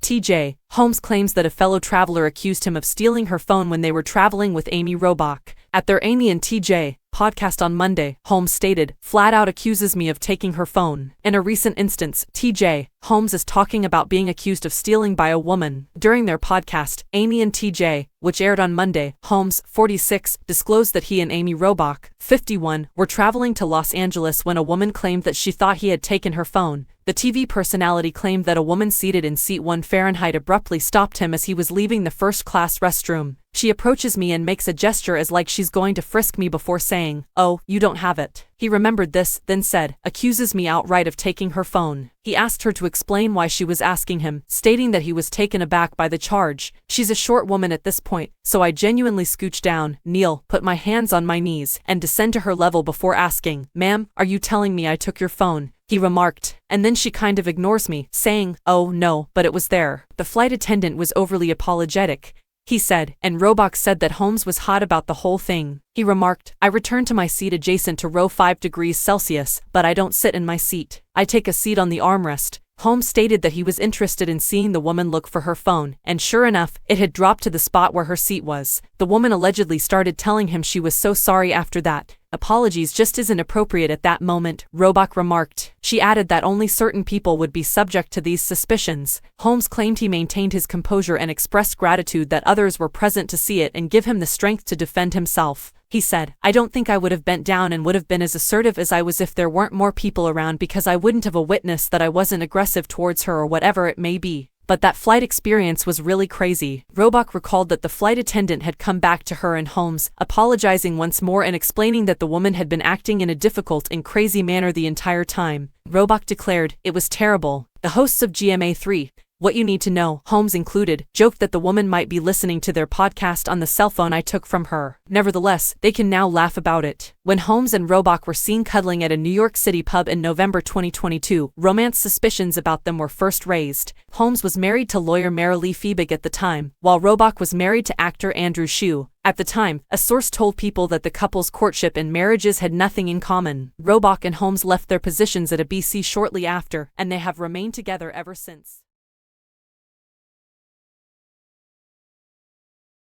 TJ Holmes claims that a fellow traveler accused him of stealing her phone when they were traveling with Amy Robach. At their Amy and TJ podcast on Monday, Holmes stated, "Flat out accuses me of taking her phone." In a recent instance, TJ Holmes is talking about being accused of stealing by a woman. During their podcast, Amy and TJ, which aired on Monday, Holmes, 46, disclosed that he and Amy Robach, 51, were traveling to Los Angeles when a woman claimed that she thought he had taken her phone. The TV personality claimed that a woman seated in seat 1 Fahrenheit abruptly stopped him as he was leaving the first-class restroom. She approaches me and makes a gesture as like she's going to frisk me before saying, "Oh, you don't have it." He remembered this, then said, "Accuses me outright of taking her phone." He asked her to explain why she was asking him, stating that he was taken aback by the charge. "She's a short woman at this point, so I genuinely scooch down, kneel, put my hands on my knees, and descend to her level before asking, 'Ma'am, are you telling me I took your phone?'" he remarked. "And then she kind of ignores me, saying, 'Oh, no, but it was there.'" The flight attendant was overly apologetic, he said, and Robach said that Holmes was hot about the whole thing. He remarked, "I returned to my seat adjacent to row 5 degrees Celsius, but I don't sit in my seat. I take a seat on the armrest." Holmes stated that he was interested in seeing the woman look for her phone, and sure enough, it had dropped to the spot where her seat was. The woman allegedly started telling him she was so sorry after that. "Apologies just isn't appropriate at that moment," Robach remarked. She added that only certain people would be subject to these suspicions. Holmes claimed he maintained his composure and expressed gratitude that others were present to see it and give him the strength to defend himself. He said, "I don't think I would have bent down and would have been as assertive as I was if there weren't more people around, because I wouldn't have a witness that I wasn't aggressive towards her or whatever it may be. But that flight experience was really crazy." Robach recalled that the flight attendant had come back to her and Holmes, apologizing once more and explaining that the woman had been acting in a difficult and crazy manner the entire time. Robach declared, "It was terrible." The hosts of GMA3, What You Need to Know, Holmes included, joked that the woman might be listening to their podcast on the cell phone I took from her. Nevertheless, they can now laugh about it. When Holmes and Robach were seen cuddling at a New York City pub in November 2022, romance suspicions about them were first raised. Holmes was married to lawyer Marilee Fiebig at the time, while Robach was married to actor Andrew Shue. At the time, a source told People that the couple's courtship and marriages had nothing in common. Robach and Holmes left their positions at ABC shortly after, and they have remained together ever since.